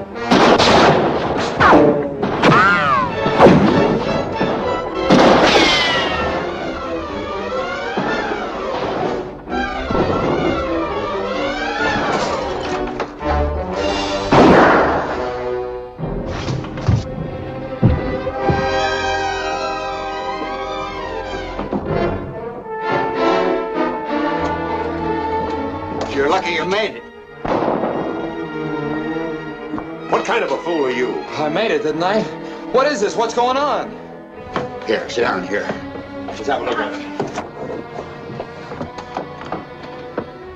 You're lucky you made it. What kind of a fool are you? I made it, didn't I? What is this? What's going on? Here, sit down here. Let's have a look at it.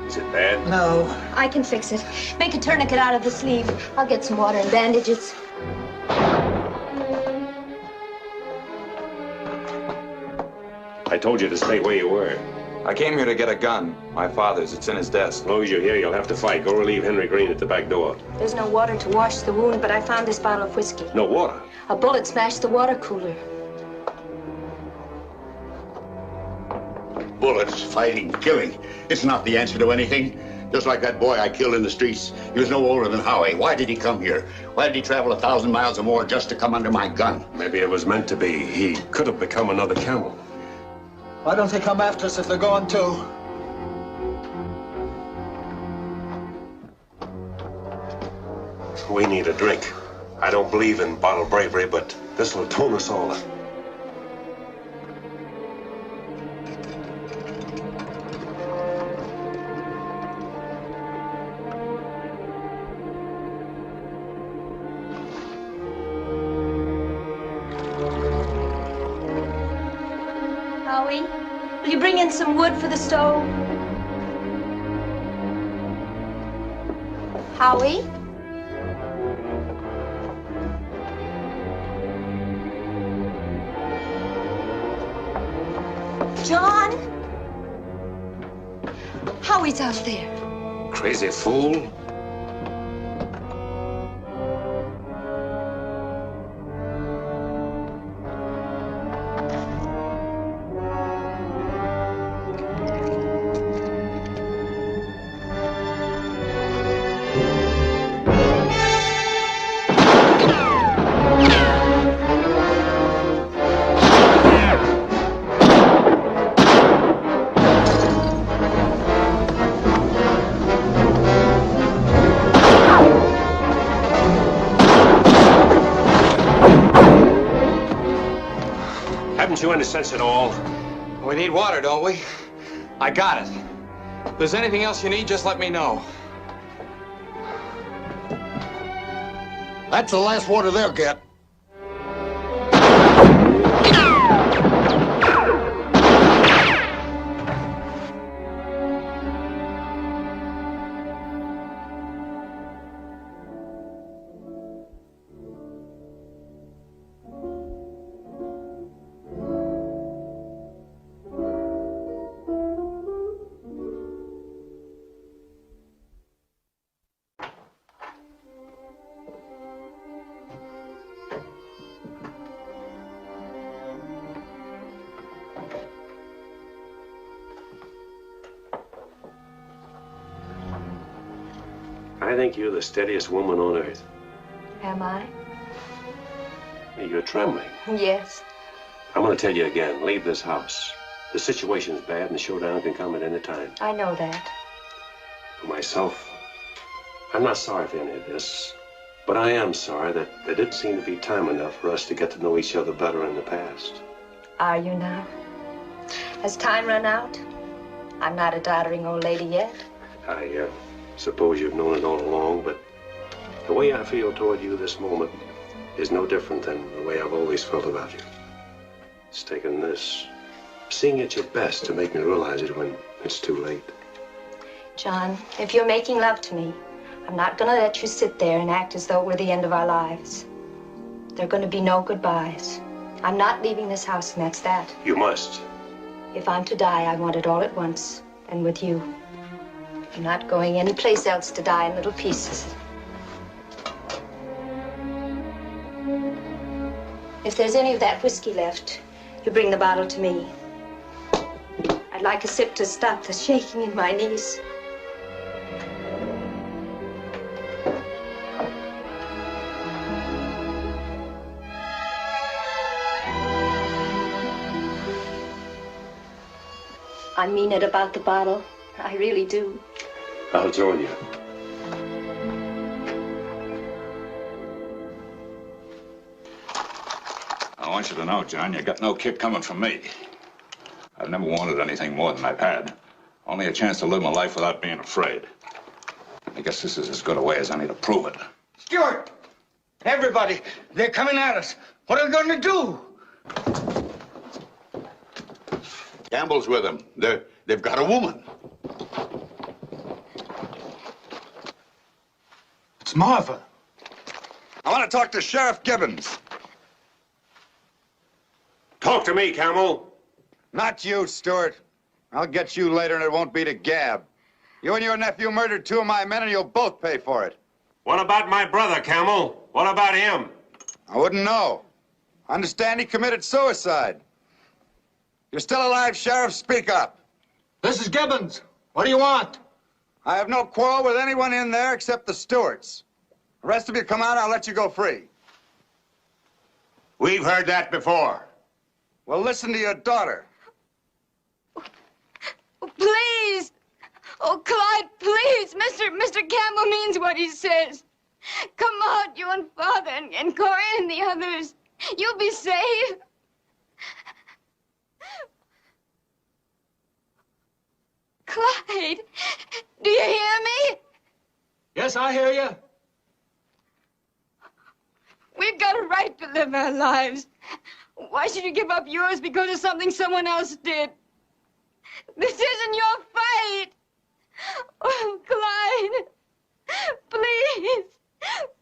Is it bad? No. I can fix it. Make a tourniquet out of the sleeve. I'll get some water and bandages. I told you to stay where you were. I came here to get a gun. My father's. It's in his desk. As long as you're here, you'll have to fight. Go relieve Henry Green at the back door. There's no water to wash the wound, but I found this bottle of whiskey. No water? A bullet smashed the water cooler. Bullets, fighting, killing. It's not the answer to anything. Just like that boy I killed in the streets. He was no older than Howie. Why did he come here? Why did he travel 1,000 miles or more just to come under my gun? Maybe it was meant to be. He could have become another Campbell. Why don't they come after us if they're going to? We need a drink. I don't believe in bottle bravery, but this will tone us all up. Howie, will you bring in some wood for the stove? Howie? John? Howie's out there. Crazy fool. Haven't you any sense at all? We need water, don't we? I got it. If there's anything else you need, just let me know. That's the last water they'll get. I think you're the steadiest woman on earth. Am I? You're trembling. Yes. I'm going to tell you again, leave this house. The situation's bad and the showdown can come at any time. I know that. For myself, I'm not sorry for any of this, but I am sorry that there didn't seem to be time enough for us to get to know each other better in the past. Are you now? Has time run out? I'm not a doddering old lady yet. I suppose you've known it all along, but the way I feel toward you this moment is no different than the way I've always felt about you. It's taken this seeing at your best to make me realize it when it's too late. John, if you're making love to me, I'm not going to let you sit there and act as though it were the end of our lives. There are going to be no goodbyes. I'm not leaving this house, and that's that. You must. If I'm to die, I want it all at once, and with you. I'm not going anyplace else to die in little pieces. If there's any of that whiskey left, you bring the bottle to me. I'd like a sip to stop the shaking in my knees. I mean it about the bottle. I really do. I'll join you. I want you to know, John, you got no kick coming from me. I've never wanted anything more than I've had. Only a chance to live my life without being afraid. I guess this is as good a way as any to prove it. Stuart! Everybody, they're coming at us. What are we going to do? Campbell's with them. They've got a woman. It's Marva. I want to talk to Sheriff Gibbons. Talk to me, Campbell. Not you, Stuart. I'll get you later, and it won't be to gab. You and your nephew murdered 2 of my men, and you'll both pay for it. What about my brother, Campbell? What about him? I wouldn't know. I understand he committed suicide. You're still alive, Sheriff. Speak up. This is Gibbons. What do you want? I have no quarrel with anyone in there except the Stewarts. The rest of you come out, I'll let you go free. We've heard that before. Well, listen to your daughter. Oh, please. Oh, Clyde, please. Mr. Campbell means what he says. Come out, you and Father and Corey and the others. You'll be safe. Clyde, do you hear me? Yes, I hear you. We've got a right to live our lives. Why should you give up yours because of something someone else did? This isn't your fight. Oh, Clyde, please,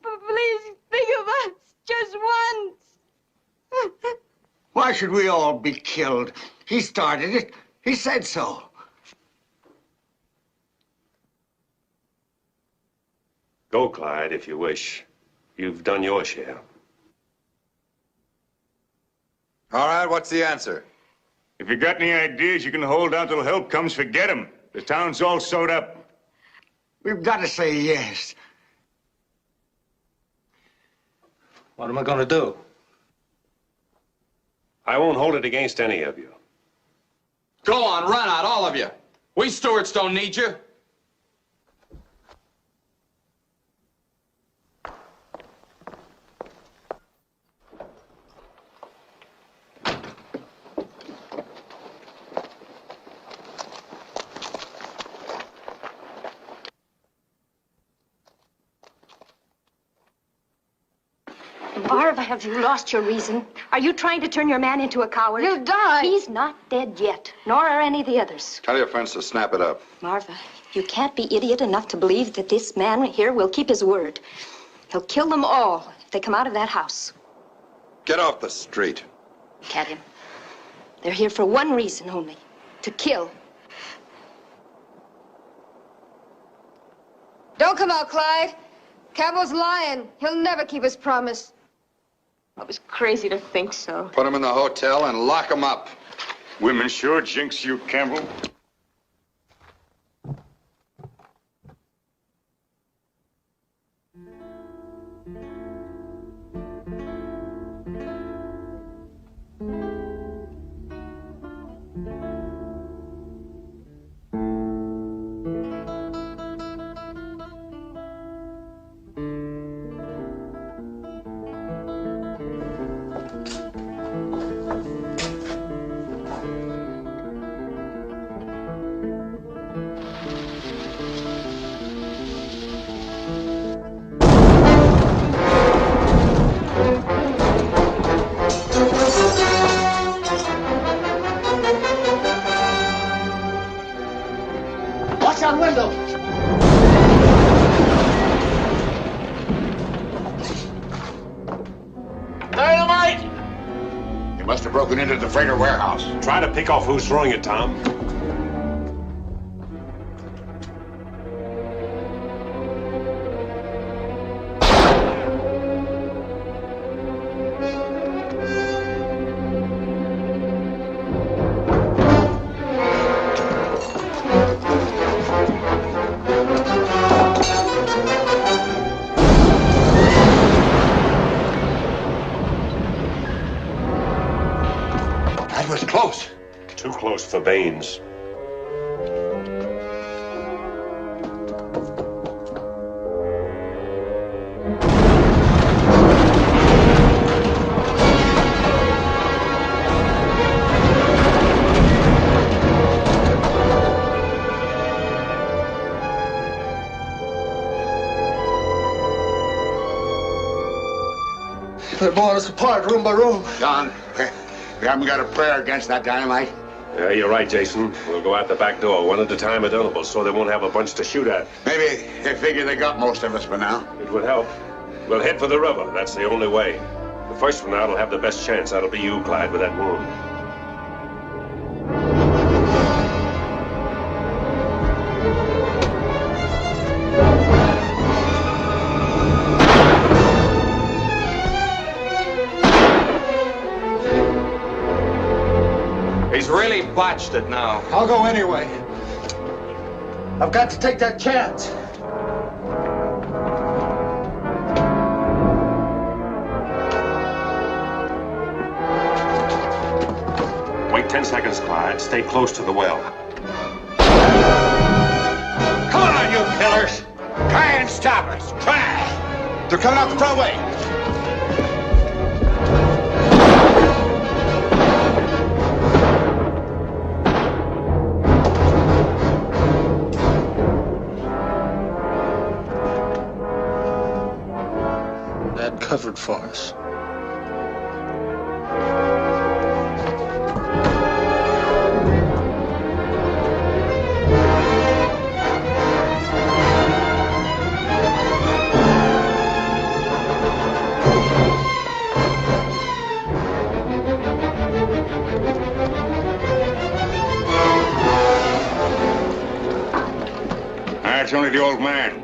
please think of us just once. Why should we all be killed? He started it. He said so. Go, Clyde, if you wish. You've done your share. All right, what's the answer? If you got any ideas you can hold out till help comes, forget them. The town's all sewed up. We've got to say yes. What am I going to do? I won't hold it against any of you. Go on, run out, all of you. We Stewarts don't need you. Marva, have you lost your reason? Are you trying to turn your man into a coward? He'll die. He's not dead yet, nor are any of the others. Tell your friends to snap it up. Marva, you can't be idiot enough to believe that this man here will keep his word. He'll kill them all if they come out of that house. Get off the street. Look at him. They're here for one reason only, to kill. Don't come out, Clyde. Campbell's lying. He'll never keep his promise. I was crazy to think so. Put him in the hotel and lock him up. Women sure jinx you, Campbell. Watch that window. Dynamite! You must have broken into the freighter warehouse. Try to pick off who's throwing it, Tom. That was close. Too close for Baines. They're blowing us apart room by room. John, we haven't got a prayer against that dynamite. Yeah, you're right, Jason. We'll go out the back door, one at a time at intervals, so they won't have a bunch to shoot at. Maybe they figure they got most of us by now. It would help. We'll head for the river. That's the only way. The first one out will have the best chance. That'll be you, Clyde, with that wound. He's really botched it now. I'll go anyway. I've got to take that chance. Wait 10 seconds, Clyde. Stay close to the well. Come on, you killers! Try and stop us. Try! They're coming out the front way. That covered for us. That's only the old man.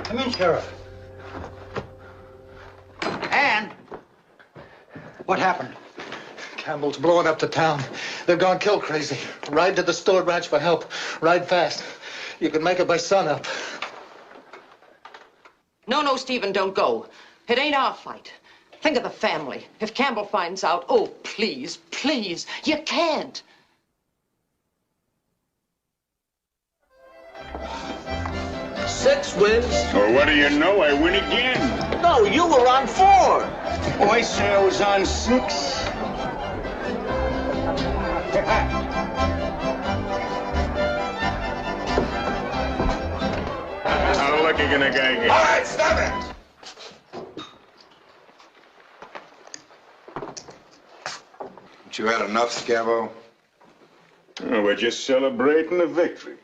Come in, Sheriff. And What happened? Campbell's blowing up the town. They've gone kill crazy. Ride to the Stewart Ranch for help. Ride fast. You can make it by sunup. No, Stephen, don't go. It ain't our fight. Think of the family. If Campbell finds out, oh, please, please, you can't. Six wins. Well, what do you know? I win again. No, you were on 4. Oh, I say I was on 6. How lucky can a guy get? All right, stop it. Haven't you had enough, Scavo? Oh, we're just celebrating a victory.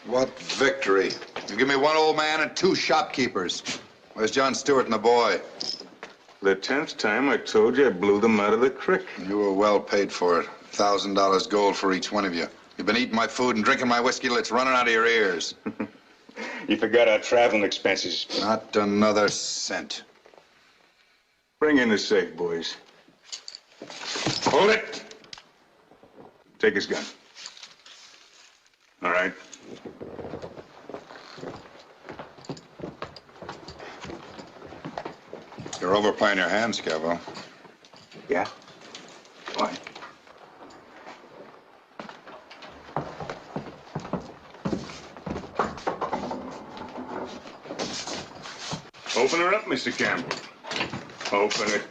What victory? You give me one old man and 2 shopkeepers. Where's John Stewart and the boy? The 10th time I told you I blew them out of the creek. You were well paid for it. $1,000 gold for each one of you. You've been eating my food and drinking my whiskey till it's running out of your ears. You forgot our traveling expenses. Not another cent. Bring in the safe, boys. Hold it. Take his gun. All right. You're overplaying your hands, Campbell. Yeah? Why? Open her up, Mr. Campbell. Open it.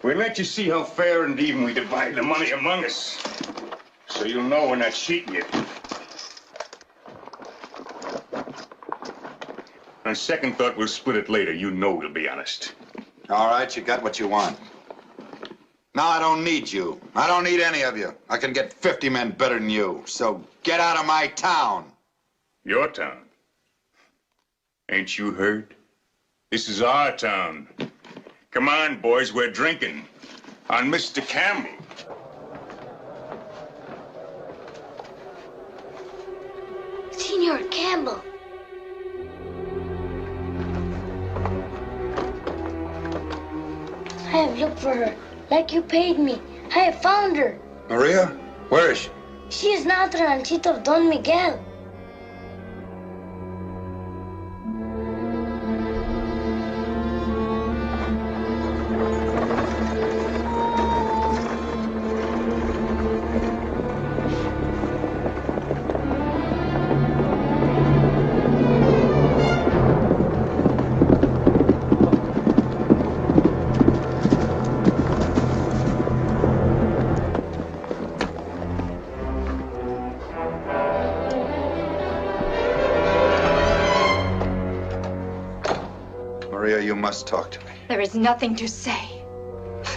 We'll let you see how fair and even we divide the money among us. So you'll know we're not cheating you. On second thought, we'll split it later. You know we'll be honest. All right, you got what you want. Now I don't need you. I don't need any of you. I can get 50 men better than you. So get out of my town. Your town? Ain't you heard? This is our town. Come on, boys, we're drinking. On Mr. Campbell. Senor Campbell. I have looked for her, like you paid me. I have found her. Maria? Where is she? She is now the ranchita of Don Miguel. Maria, you must talk to me. There is nothing to say.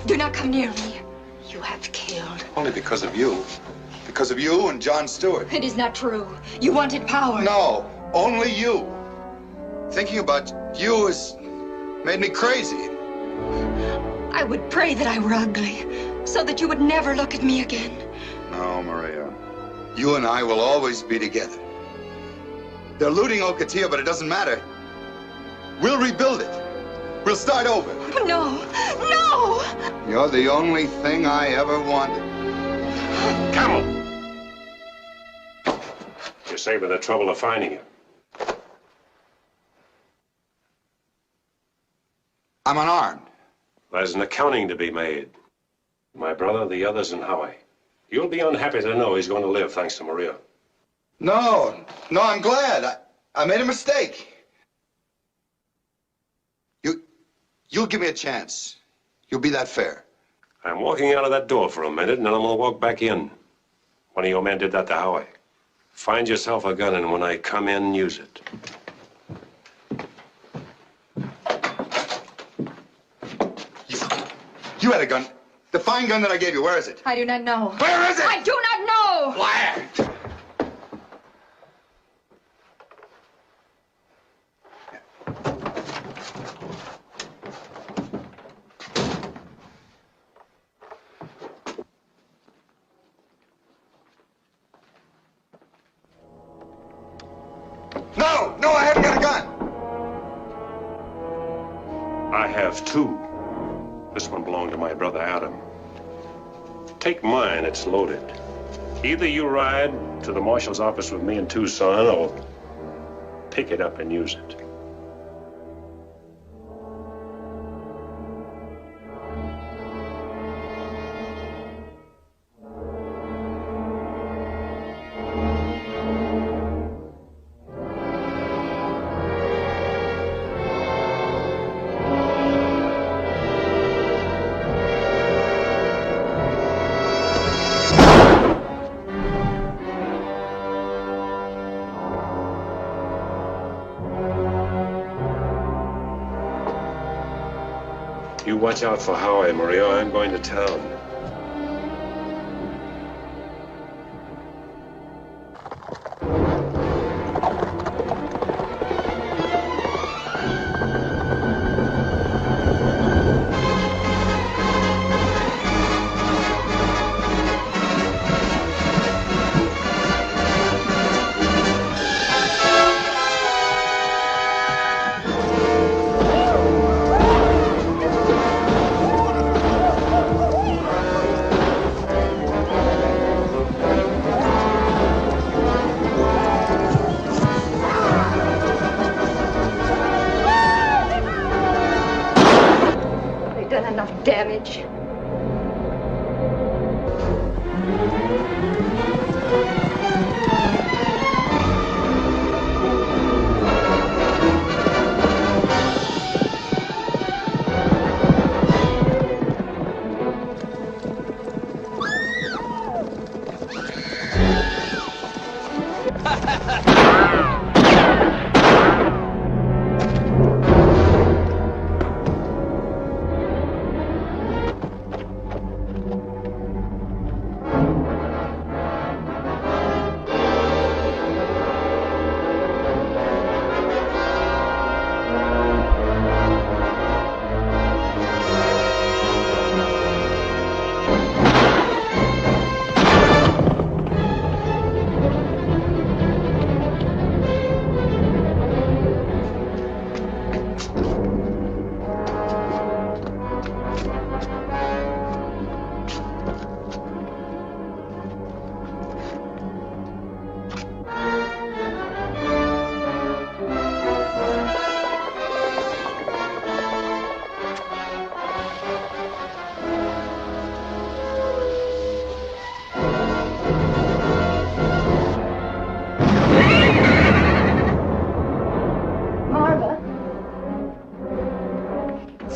Do not come near me. You have killed. Only because of you. Because of you and John Stewart. It is not true. You wanted power. No, only you. Thinking about you has made me crazy. I would pray that I were ugly, so that you would never look at me again. No, Maria. You and I will always be together. They're looting Ocotillo, but it doesn't matter. We'll rebuild it. We'll start over. No! No! You're the only thing I ever wanted. Camel! You're saving the trouble of finding him. I'm unarmed. There's an accounting to be made. My brother, the others, and Howie. You'll be unhappy to know he's going to live thanks to Maria. No, I'm glad. I made a mistake. You'll give me a chance. You'll be that fair. I'm walking out of that door for a minute, and then I'm going to walk back in. One of your men did that to Howie. Find yourself a gun, and when I come in, use it. You had a gun. The fine gun that I gave you, where is it? I do not know. Where is it? I do not know! Lie! No, I haven't got a gun. I have two. This one belonged to my brother Adam. Take mine, it's loaded. Either you ride to the marshal's office with me in Tucson, or pick it up and use it. You watch out for Howie, Maria. I'm going to town. enough damage.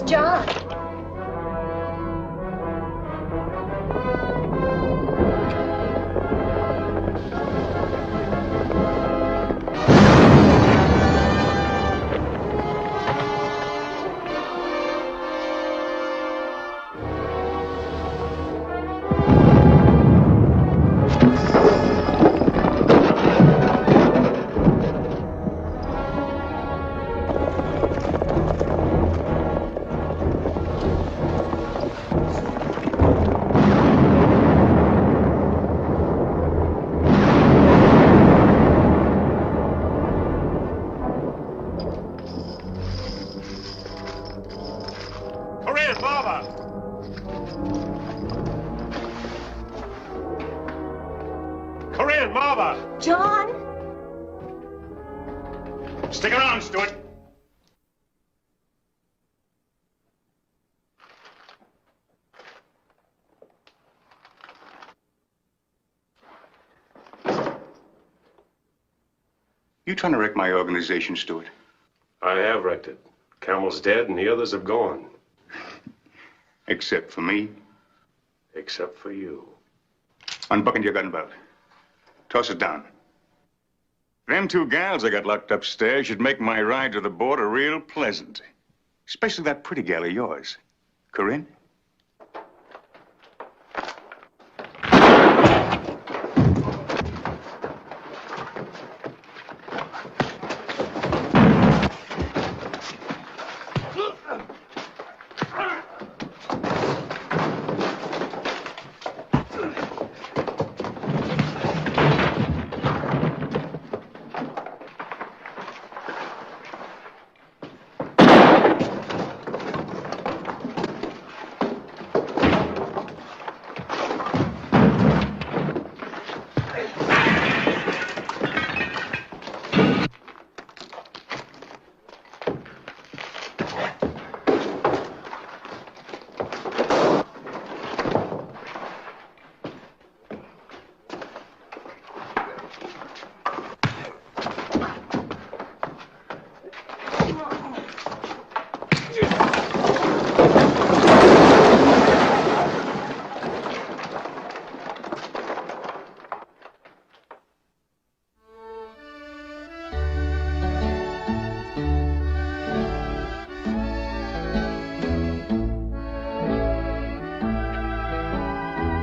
John. Corinne, Marva! Corinne, Marva! John? Stick around, Stuart. You trying to wreck my organization, Stuart? I have wrecked it. Camel's dead and the others have gone. Except for me. Except for you. Unbuckle your gun belt. Toss it down. Them two gals I got locked upstairs should make my ride to the border real pleasant. Especially that pretty gal of yours. Corinne?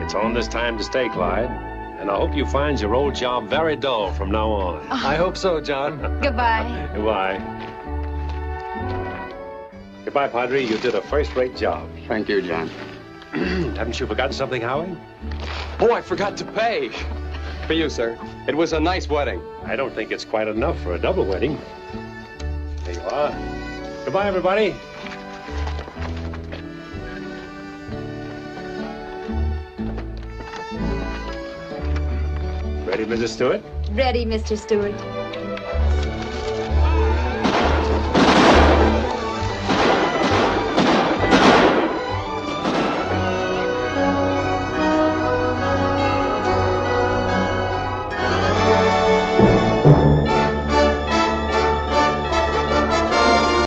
It's on this time to stay, Clyde. And I hope you find your old job very dull from now on. I hope so, John. Goodbye. Goodbye. Goodbye, Padre. You did a first-rate job. Thank you, John. Haven't you forgotten something, Howie? Oh, I forgot to pay. For you, sir. It was a nice wedding. I don't think it's quite enough for a double wedding. There you are. Goodbye, everybody. Ready, Mrs. Stewart? Ready, Mr. Stewart.